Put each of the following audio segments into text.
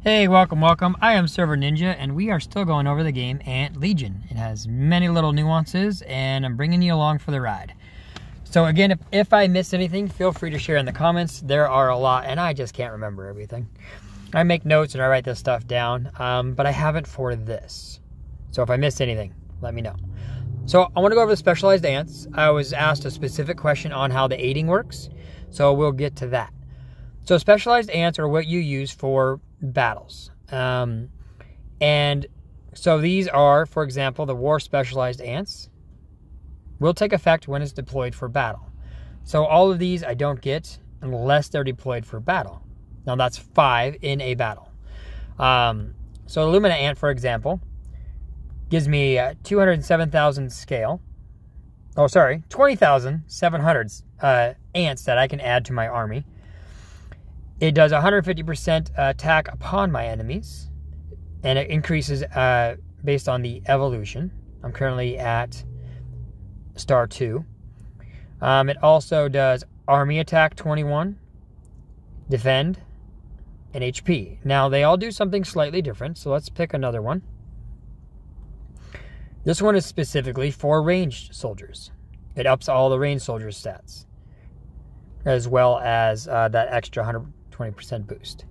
Hey, welcome. I am Server Ninja, and we are still going over the game Ant Legion. It has many little nuances, and I'm bringing you along for the ride. So again, if I miss anything, feel free to share in the comments. There are a lot, and I just can't remember everything. I make notes and I write this stuff down, but I haven't for this. So if I miss anything, let me know. So I want to go over the specialized ants. I was asked a specific question on how the aiding works, so we'll get to that. So specialized ants are what you use for battles. And so these are, for example, the war specialized ants will take effect when it's deployed for battle. So all of these I don't get unless they're deployed for battle. Now that's 5 in a battle. So Illumina Ant, for example, gives me 207,000 scale. Oh, sorry, 20,700 ants that I can add to my army. It does 150% attack upon my enemies, and it increases based on the evolution. I'm currently at star 2. It also does army attack 21, defend, and HP. Now, they all do something slightly different, so let's pick another one. This one is specifically for ranged soldiers. It ups all the ranged soldiers' stats, as well as that extra 120% boost.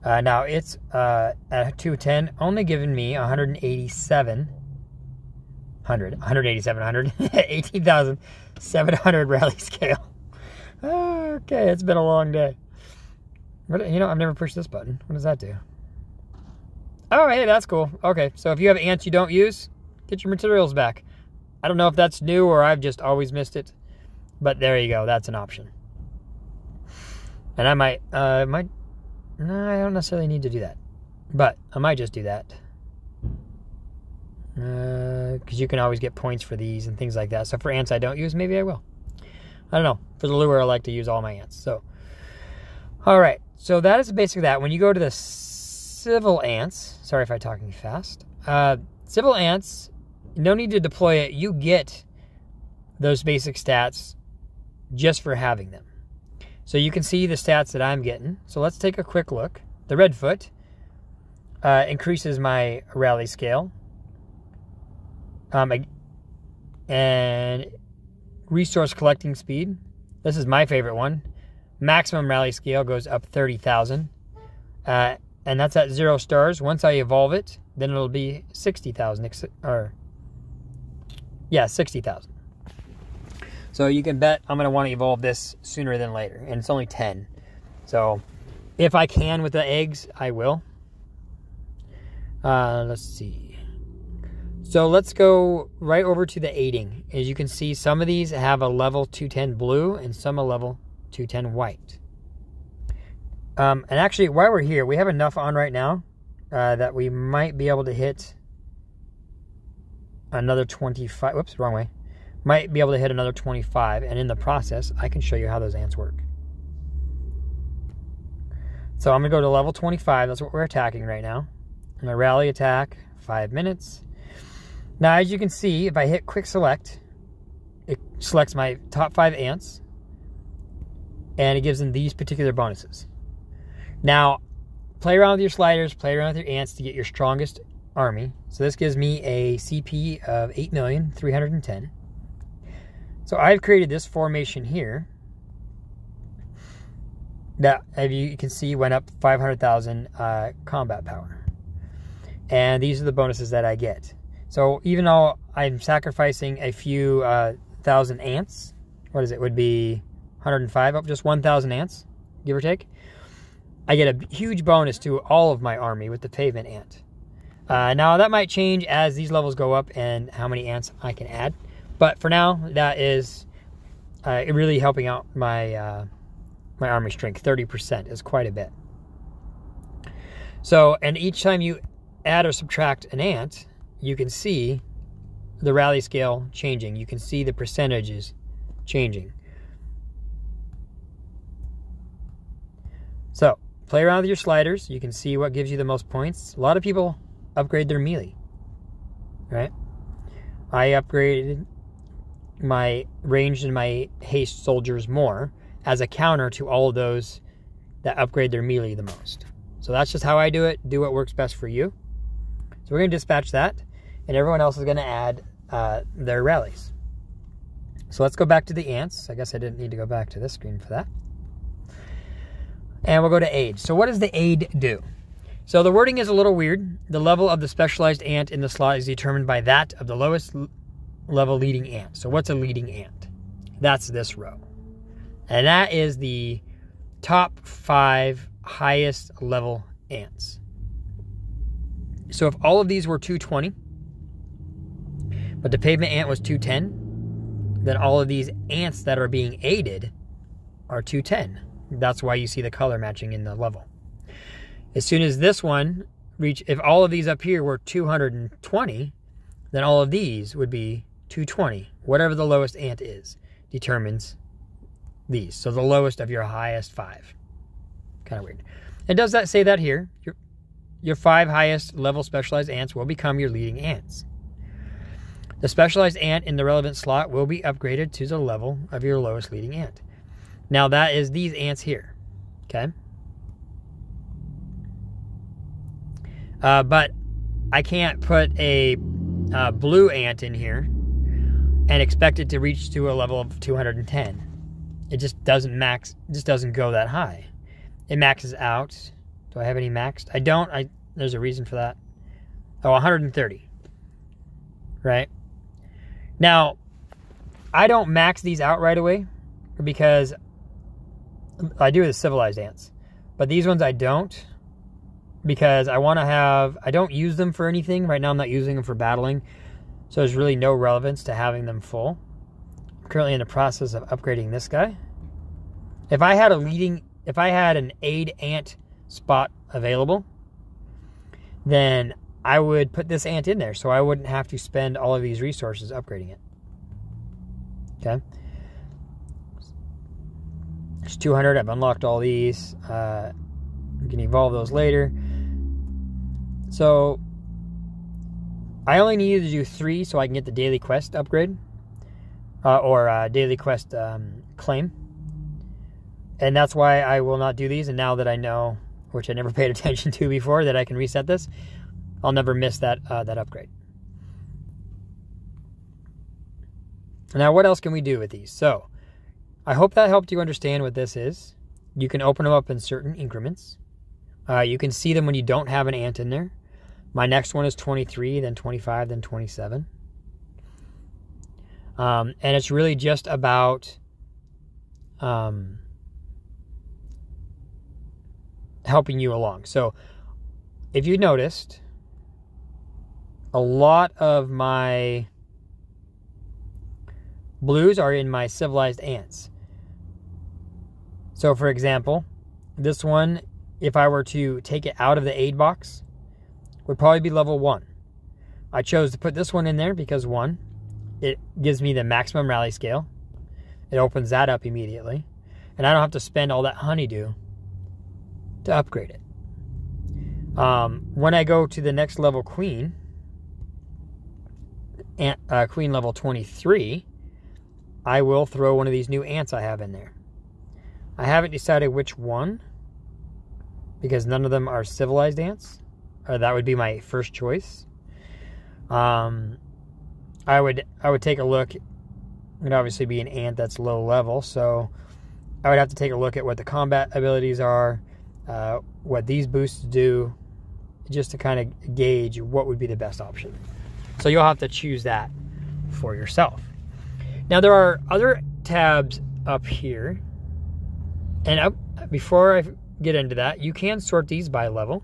Now it's at 210, only giving me 18,700 rally scale. Okay, it's been a long day. But, you know, I've never pushed this button. What does that do? Oh, hey, that's cool. Okay, so if you have ants you don't use, get your materials back. I don't know if that's new or I've just always missed it, but there you go. That's an option. And I might, no, I don't necessarily need to do that. But I might just do that. Because you can always get points for these and things like that. So for ants I don't use, maybe I will. I don't know. For the lure, I like to use all my ants. So, alright. So that is basically that. When you go to the civil ants, sorry if I'm talking fast. Civil ants, no need to deploy it. You get those basic stats just for having them. So you can see the stats that I'm getting. So let's take a quick look. The Redfoot increases my rally scale. And resource collecting speed. This is my favorite one. Maximum rally scale goes up 30,000. And that's at 0 stars. Once I evolve it, then it'll be 60,000. Or, yeah, 60,000. So you can bet I'm going to want to evolve this sooner than later. And it's only 10. So if I can with the eggs, I will. Let's see. So let's go right over to the aiding. As you can see, some of these have a level 210 blue and some a level 210 white. And actually, while we're here, we have enough on right now that we might be able to hit another 25. Whoops, wrong way. Might be able to hit another 25, and in the process, I can show you how those ants work. So I'm going to go to level 25. That's what we're attacking right now. I'm going to rally attack, 5 minutes. Now, as you can see, if I hit quick select, it selects my top 5 ants, and it gives them these particular bonuses. Now, play around with your sliders, play around with your ants to get your strongest army. So this gives me a CP of 8,310,000. So I've created this formation here that, as you can see, went up 500,000 combat power. And these are the bonuses that I get. So even though I'm sacrificing a few thousand ants, what is it? Would be 105 up, just 1,000 ants, give or take. I get a huge bonus to all of my army with the pavement ant. Now that might change as these levels go up and how many ants I can add. But for now, that is really helping out my my army strength. 30% is quite a bit. So, and each time you add or subtract an ant, you can see the rally scale changing. You can see the percentages changing. So, play around with your sliders. You can see what gives you the most points. A lot of people upgrade their melee, right? I upgraded my ranged and my haste soldiers more as a counter to all of those that upgrade their melee the most. So that's just how I do it. Do what works best for you. So we're going to dispatch that, and everyone else is going to add their rallies. So let's go back to the ants. I guess I didn't need to go back to this screen for that. And we'll go to aid. So what does the aid do? So the wording is a little weird. The level of the specialized ant in the slot is determined by that of the lowest level leading ant. So what's a leading ant? That's this row. And that is the top 5 highest level ants. So if all of these were 220, but the pavement ant was 210, then all of these ants that are being aided are 210. That's why you see the color matching in the level. As soon as this one if all of these up here were 220, then all of these would be 220. Whatever the lowest ant is determines these. So the lowest of your highest 5. Kind of weird. It does that say that here. Your 5 highest level specialized ants will become your leading ants. The specialized ant in the relevant slot will be upgraded to the level of your lowest leading ant. Now that is these ants here. Okay? But I can't put a blue ant in here and expect it to reach to a level of 210. It just doesn't max, it just doesn't go that high. It maxes out. Do I have any maxed? I don't. There's a reason for that. Oh, 130. Right? Now, I don't max these out right away because I do the civilized ants. But these ones I don't, because I want to have, I don't use them for anything. Right now I'm not using them for battling. So there's really no relevance to having them full. I'm currently in the process of upgrading this guy. If I had an aid ant spot available, then I would put this ant in there so I wouldn't have to spend all of these resources upgrading it. Okay. There's 200. I've unlocked all these. You can evolve those later. So I only needed to do 3 so I can get the daily quest upgrade. Or daily quest claim. And that's why I will not do these. And now that I know, which I never paid attention to before, that I can reset this, I'll never miss that upgrade. Now, what else can we do with these? So, I hope that helped you understand what this is. You can open them up in certain increments. You can see them when you don't have an ant in there. My next one is 23, then 25, then 27. And it's really just about helping you along. So, if you noticed, a lot of my blues are in my civilized ants. So, for example, this one, if I were to take it out of the aid box, would probably be level 1. I chose to put this one in there because 1, it gives me the maximum rally scale. It opens that up immediately. And I don't have to spend all that honeydew to upgrade it. When I go to the next level queen, queen level 23, I will throw one of these new ants I have in there. I haven't decided which one, because none of them are civilized ants, or that would be my first choice. I would take a look. It would obviously be an ant that's low level, so I would have to take a look at what the combat abilities are, what these boosts do, just to kind of gauge what would be the best option. So you'll have to choose that for yourself. Now there are other tabs up here, and before I get into that, you can sort these by level,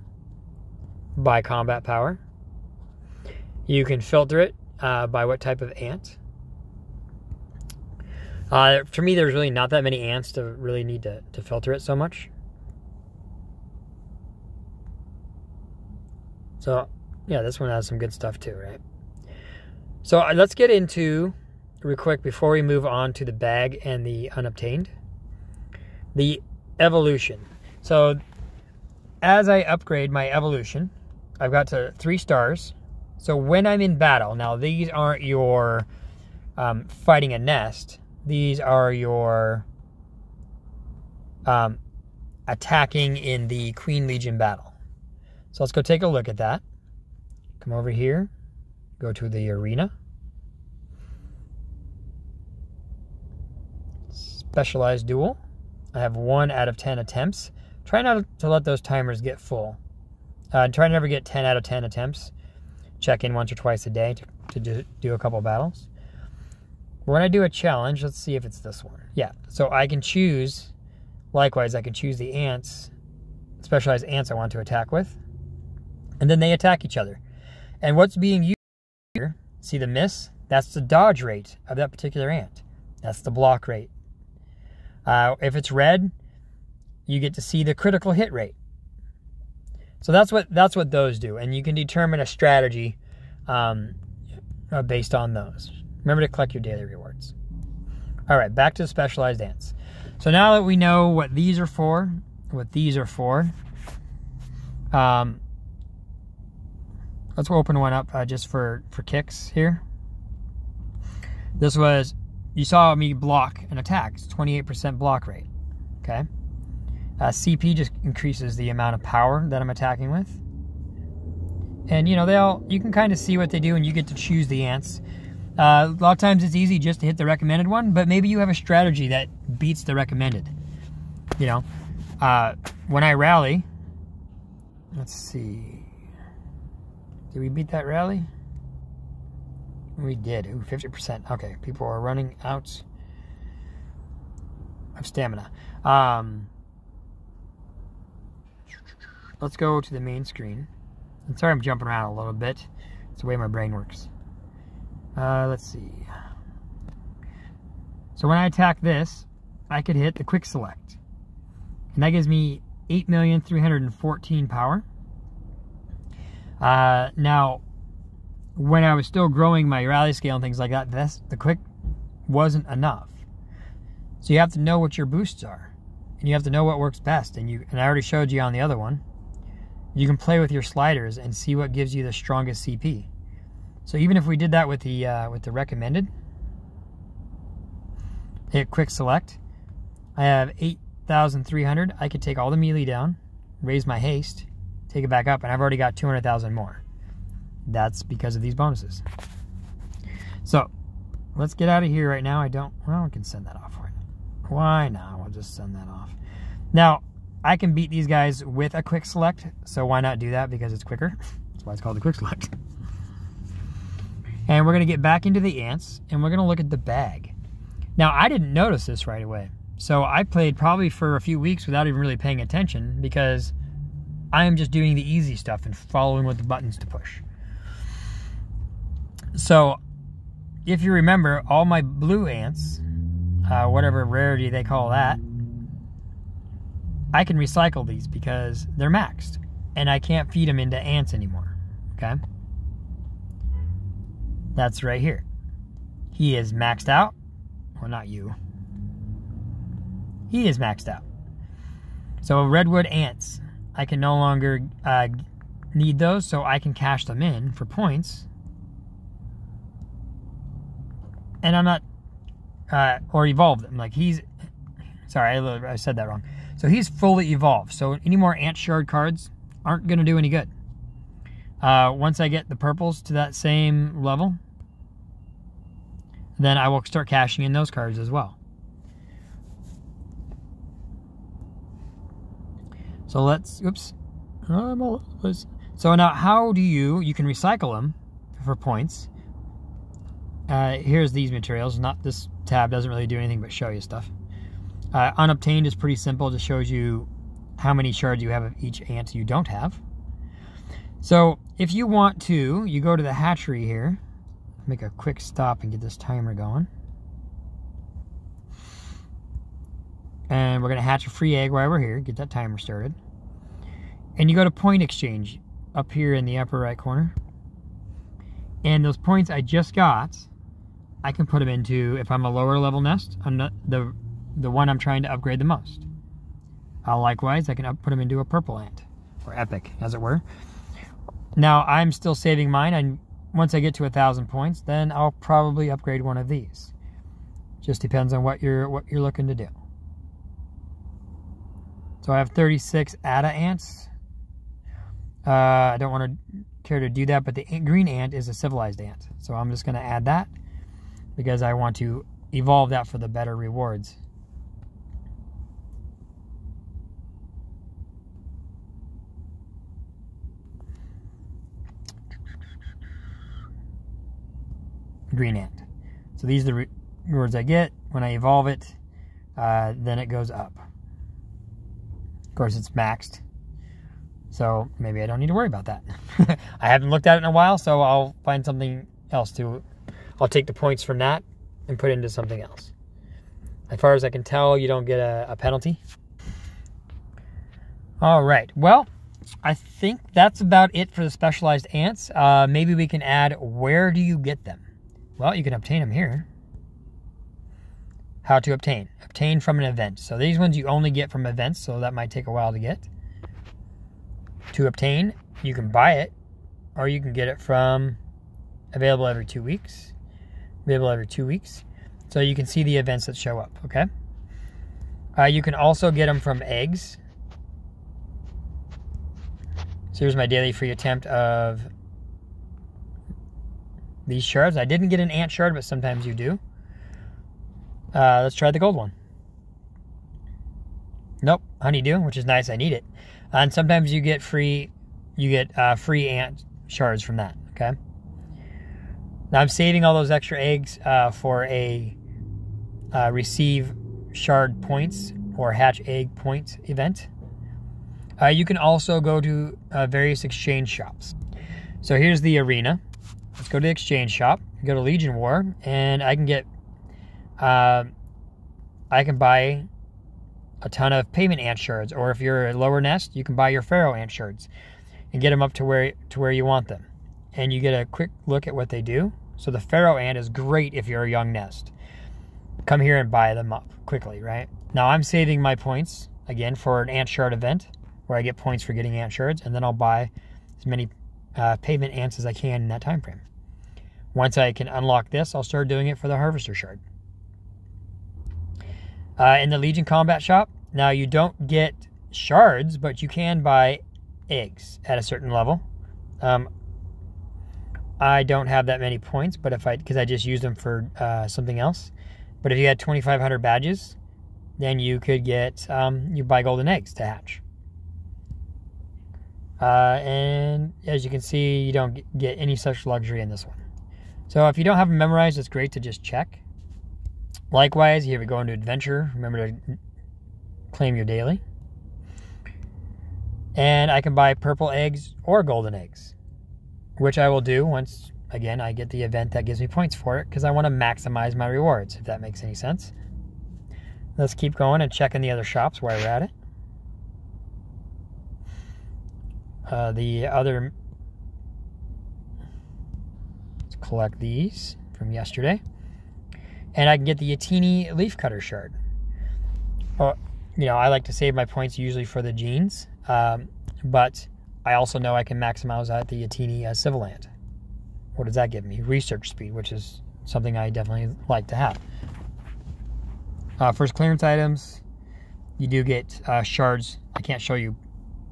by combat power. You can filter it by what type of ant. For me, there's really not that many ants to really need to filter it so much. So, yeah, this one has some good stuff too, right? So let's get into, real quick, before we move on to the bag and the unobtained, the evolution. So as I upgrade my evolution, I've got to 3 stars. So when I'm in battle, now these aren't your fighting a nest. These are your attacking in the Queen Legion battle. So let's go take a look at that. Come over here, go to the arena. Specialized duel. I have 1 out of 10 attempts. Try not to let those timers get full. Try to never get 10 out of 10 attempts. Check in once or twice a day to do a couple battles. When I do a challenge, let's see if it's this one. Yeah, so I can choose, likewise, I can choose the ants, specialized ants I want to attack with. And then they attack each other. And what's being used here, see the miss? That's the dodge rate of that particular ant. That's the block rate. If it's red, you get to see the critical hit rate. So that's what those do. And you can determine a strategy based on those. Remember to collect your daily rewards. All right, back to the specialized ants. So now that we know what these are for, let's open one up just for kicks here. This was, you saw me block an attack. It's 28% block rate, okay? CP just increases the amount of power that I'm attacking with. And, you know, you can kind of see what they do, and you get to choose the ants. A lot of times it's easy just to hit the recommended one, but maybe you have a strategy that beats the recommended. You know, when I rally, let's see. Did we beat that rally? We did. Ooh, 50%. Okay, people are running out of stamina. Let's go to the main screen. I'm sorry I'm jumping around a little bit. It's the way my brain works. Let's see. So when I attack this, I could hit the quick select. And that gives me 8,314 power. Now, when I was still growing my rally scale and things like that, the quick wasn't enough. So you have to know what your boosts are. And you have to know what works best. And I already showed you on the other one. You can play with your sliders and see what gives you the strongest CP. So even if we did that with the recommended, hit quick select, I have 8,300. I could take all the melee down, raise my haste, take it back up, and I've already got 200,000 more. That's because of these bonuses. So let's get out of here right now. Well, we can send that off right now. Why not? We'll just send that off. Now, I can beat these guys with a quick select, so why not do that? Because it's quicker. That's why it's called the quick select. And we're going to get back into the ants, and we're going to look at the bag. Now, I didn't notice this right away. So I played probably for a few weeks without even really paying attention because I am just doing the easy stuff and following what the buttons to push. So, if you remember, all my blue ants, whatever rarity they call that, I can recycle these because they're maxed. And I can't feed them into ants anymore. Okay? That's right here. He is maxed out. Well, not you. He is maxed out. So redwood ants, I can no longer need those, so I can cash them in for points. And I'm not, or evolve them. Like sorry, I said that wrong. So he's fully evolved. So any more ant shard cards aren't going to do any good. Once I get the purples to that same level, then I will start cashing in those cards as well. So let's, oops. So now how do you can recycle them for points. Here's these materials. This tab doesn't really do anything but show you stuff. Unobtained is pretty simple. It just shows you how many shards you have of each ant you don't have. So if you want to, you go to the hatchery here. Make a quick stop and get this timer going. And we're going to hatch a free egg while we're here. Get that timer started. And you go to point exchange up here in the upper right corner. And those points I just got, I can put them into, if I'm a lower level nest, the one I'm trying to upgrade the most. Likewise, I can put them into a purple ant, or epic, as it were. Now, I'm still saving mine. Once I get to 1,000 points, then I'll probably upgrade one of these. Just depends on what you're looking to do. So I have 36 ATA ants. I don't want to care to do that, but the green ant is a civilized ant. So I'm just going to add that because I want to evolve that for the better rewards. Green ant. So these are the rewards I get when I evolve it. Then it goes up. Of course, it's maxed. So maybe I don't need to worry about that. I haven't looked at it in a while, so I'll find something else to... I'll take the points from that and put it into something else. As far as I can tell, you don't get a penalty. All right. Well, I think that's about it for the specialized ants. Maybe we can add, where do you get them? Well, you can obtain them here. How to obtain? Obtain from an event. So these ones you only get from events, so that might take a while to get. To obtain, you can buy it, or you can get it from available every 2 weeks. Available every 2 weeks. So you can see the events that show up, okay? You can also get them from eggs. So here's my daily free attempt of these shards. I didn't get an ant shard, but sometimes you do. Let's try the gold one. Nope, honeydew, which is nice. I need it. And sometimes you get free free ant shards from that, okay? Now I'm saving all those extra eggs for a receive shard points or hatch egg points event. You can also go to various exchange shops. So here's the arena. Let's go to the exchange shop, go to Legion War, and I can get, I can buy a ton of pavement ant shards, or if you're a lower nest, you can buy your pharaoh ant shards and get them up to where you want them. And you get a quick look at what they do. So the pharaoh ant is great if you're a young nest. Come here and buy them up quickly, right? Now I'm saving my points, again, for an ant shard event, where I get points for getting ant shards, and then I'll buy as many pavement ants as I can in that time frame. Once I can unlock this, I'll start doing it for the harvester shard. In the Legion Combat Shop, now you don't get shards, but you can buy eggs at a certain level. I don't have that many points, but because I just used them for something else. But if you had 2,500 badges, then you could get, you buy golden eggs to hatch. And as you can see, you don't get any such luxury in this one. So if you don't have them memorized, it's great to just check. Likewise, here we go into adventure. Remember to claim your daily. And I can buy purple eggs or golden eggs, which I will do once, again, I get the event that gives me points for it, because I want to maximize my rewards, if that makes any sense. Let's keep going and checking the other shops while we're at it. Let's collect these from yesterday. And I can get the Yatini leafcutter shard. You know, I like to save my points usually for the genes, but I also know I can maximize out the Yatini civil ant. What does that give me? Research speed, which is something I definitely like to have. First clearance items, you do get shards. I can't show you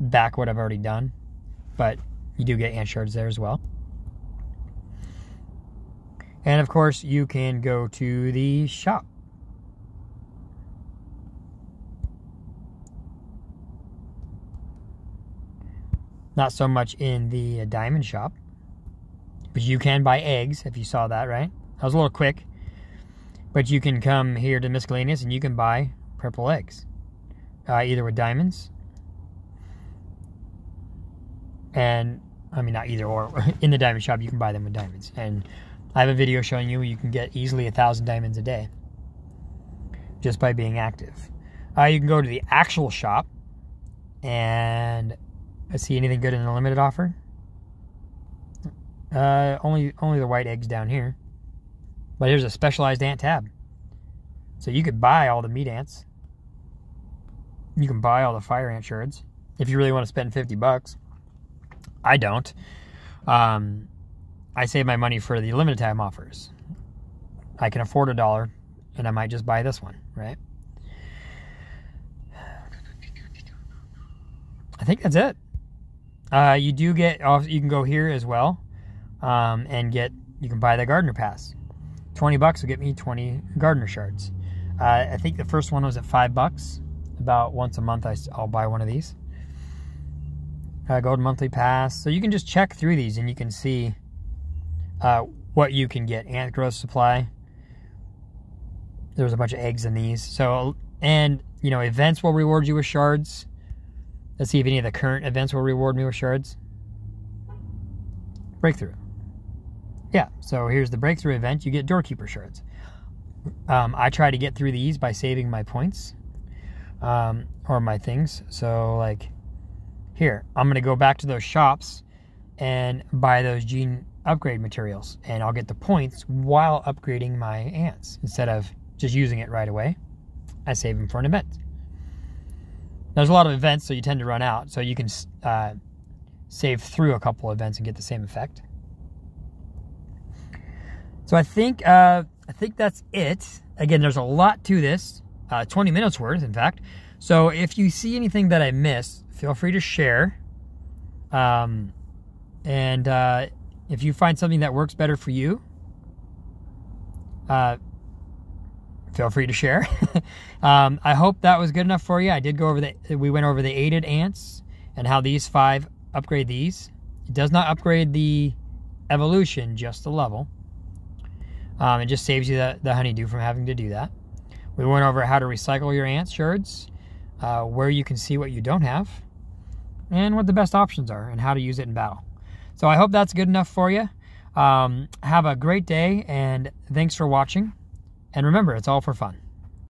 back what I've already done, but you do get ant shards there as well. And of course, you can go to the shop. Not so much in the diamond shop, but you can buy eggs, if you saw that, right? That was a little quick, but you can come here to miscellaneous and you can buy purple eggs, either with diamonds, and I mean, not either or. In the diamond shop, you can buy them with diamonds, and I have a video showing you can get easily 1,000 diamonds a day just by being active. You can go to the actual shop and see anything good in the limited offer. Only the white eggs down here. But here's a specialized ant tab. So you could buy all the meat ants. You can buy all the fire ant shards if you really want to spend 50 bucks. I don't. I save my money for the limited time offers. I can afford $1 and I might just buy this one, right? I think that's it. You do get, you can go here as well, and you can buy the Gardner Pass. $20 will get me 20 Gardner shards. I think the first one was at $5. About once a month I'll buy one of these. Golden monthly pass. So you can just check through these and you can see what you can get. Ant growth supply. There's a bunch of eggs in these. So, and you know, events will reward you with shards. Let's see if any of the current events will reward me with shards. Breakthrough. Yeah, so here's the breakthrough event. You get doorkeeper shards. I try to get through these by saving my points, or my things. So like here, I'm going to go back to those shops and buy those gene upgrade materials, and I'll get the points while upgrading my ants instead of just using it right away. I save them for an event. There's a lot of events, so you tend to run out. So you can save through a couple events and get the same effect. So I think that's it. Again, there's a lot to this. 20 minutes worth, in fact. So if you see anything that I missed, feel free to share. And if you find something that works better for you, feel free to share. I hope that was good enough for you. I did go over we went over the aided ants and how these 5 upgrade these. It does not upgrade the evolution, just the level. It just saves you the honeydew from having to do that. We went over how to recycle your ant shards, where you can see what you don't have, and what the best options are, and how to use it in battle. So I hope that's good enough for you. Have a great day, and thanks for watching. And remember, it's all for fun.